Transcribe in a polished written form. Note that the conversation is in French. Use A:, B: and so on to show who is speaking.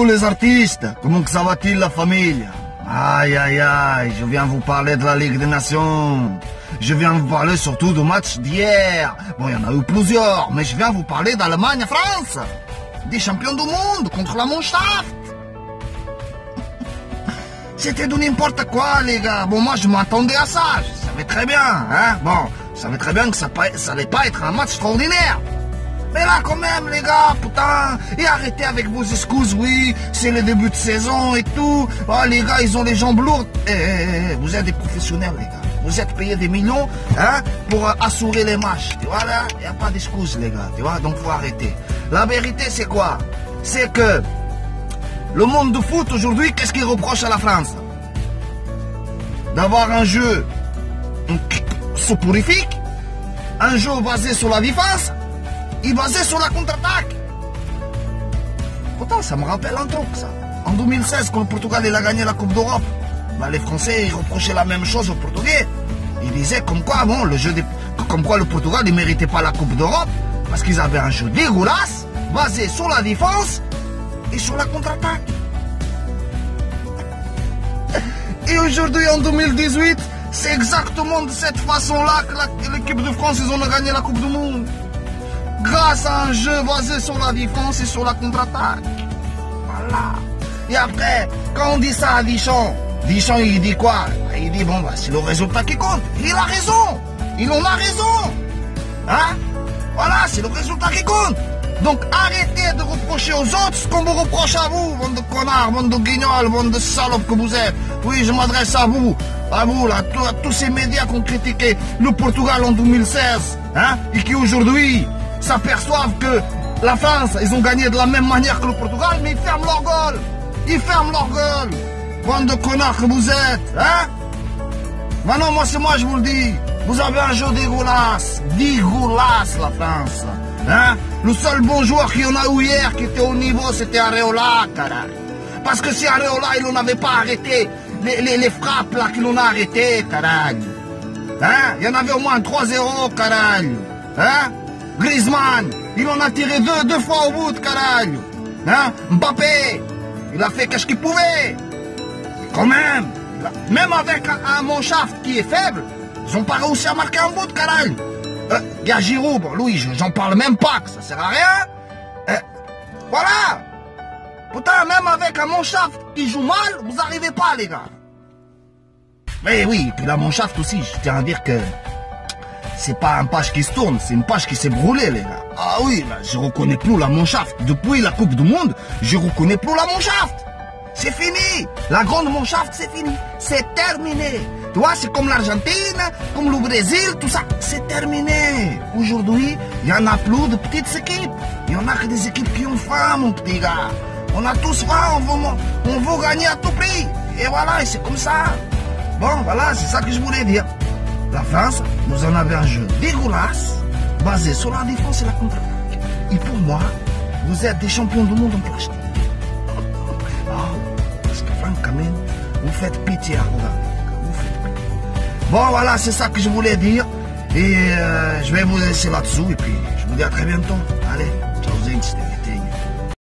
A: les artistes, comment que ça va-t-il la famille? Aïe aïe aïe, je viens vous parler de la Ligue des Nations. Je viens vous parler surtout du match d'hier. Bon, il y en a eu plusieurs, mais je viens vous parler d'Allemagne-France. Des champions du monde contre la Mannschaft. C'était de n'importe quoi, les gars. Bon, moi, je m'attendais à ça. Je savais très bien, hein. Bon, je savais très bien que ça allait pas être un match extraordinaire. Mais là, quand même, les gars, putain, et arrêtez avec vos excuses, oui, c'est le début de saison et tout. Oh, les gars, ils ont les jambes lourdes. Vous êtes des professionnels, les gars. Vous êtes payés des millions, hein, pour assurer les matchs. Tu vois, là, il n'y a pas d'excuses, les gars, tu vois, donc faut arrêter. La vérité, c'est quoi? C'est que le monde du foot, aujourd'hui, qu'est-ce qu'il reproche à la France? D'avoir un jeu soporifique, un jeu basé sur la défense, et basé sur la contre-attaque. Pourtant, ça me rappelle un truc, ça. En 2016, quand le Portugal il a gagné la Coupe d'Europe, bah, les Français ils reprochaient la même chose aux Portugais. Ils disaient comme quoi, bon, comme quoi le Portugal ne méritait pas la Coupe d'Europe, parce qu'ils avaient un jeu dégueulasse, basé sur la défense et sur la contre-attaque. Et aujourd'hui, en 2018, c'est exactement de cette façon-là que l'équipe de France, ils ont gagné la Coupe du Monde. Grâce à un jeu basé sur la défense et sur la contre-attaque. Voilà. Et après, quand on dit ça à Deschamps, il dit quoi? Il dit, bon, bah, c'est le résultat qui compte. Il a raison. Il en a raison. Hein? Voilà, c'est le résultat qui compte. Donc, arrêtez de reprocher aux autres ce qu'on vous reproche à vous, bande de connards, bande de guignols, bande de salopes que vous êtes. Oui, je m'adresse à vous, là, à tous ces médias qui ont critiqué le Portugal en 2016, hein, et qui aujourd'hui s'aperçoivent que la France, ils ont gagné de la même manière que le Portugal, mais ils ferment leur gueule. Ils ferment leur gueule. Bande de connards que vous êtes, hein? Maintenant, moi, c'est moi, je vous le dis. Vous avez un jeu dégueulasse. Dégueulasse, la France. Hein? Le seul bon joueur qu'il y en a eu hier, qui était au niveau, c'était Areola, caralho. Parce que si Areola, il n'en avait pas arrêté les frappes, là, qu'il en a arrêté, caralho. Hein? Il y en avait au moins 3-0, caralho. Hein? Griezmann, il en a tiré deux fois au bout, caralho. Hein? Mbappé, il a fait qu'est-ce qu'il pouvait. Quand même, avec un Mannschaft qui est faible, ils n'ont pas réussi à marquer un but, caralho. Gars Giroud, bon, lui, j'en parle même pas, que ça sert à rien. Voilà. Putain, même avec un Mannschaft qui joue mal, vous n'arrivez pas, les gars. Mais oui, puis la Mannschaft aussi, je tiens à dire que c'est pas une page qui se tourne, c'est une page qui s'est brûlée, les gars. Ah oui, là, je reconnais plus la Mannschaft. Depuis la Coupe du Monde, je reconnais plus la Mannschaft. C'est fini. La grande Mannschaft, c'est fini. C'est terminé. Tu vois, c'est comme l'Argentine, comme le Brésil, tout ça. C'est terminé. Aujourd'hui, il n'y en a plus de petites équipes. Il n'y en a que des équipes qui ont faim, mon petit gars. On a tous faim, on veut gagner à tout prix. Et voilà, et c'est comme ça. Bon, voilà, c'est ça que je voulais dire. La France, nous en avait un jeu dégueulasse, basé sur la défense et la contre-attaque. Et pour moi, vous êtes des champions du monde en plastique. Parce que francamente, vous faites pitié à regarder. Vous faites pitié. Bon, voilà, c'est ça que je voulais dire. Et je vais vous laisser là-dessous. Et puis, je vous dis à très bientôt. Allez, ciao, c'était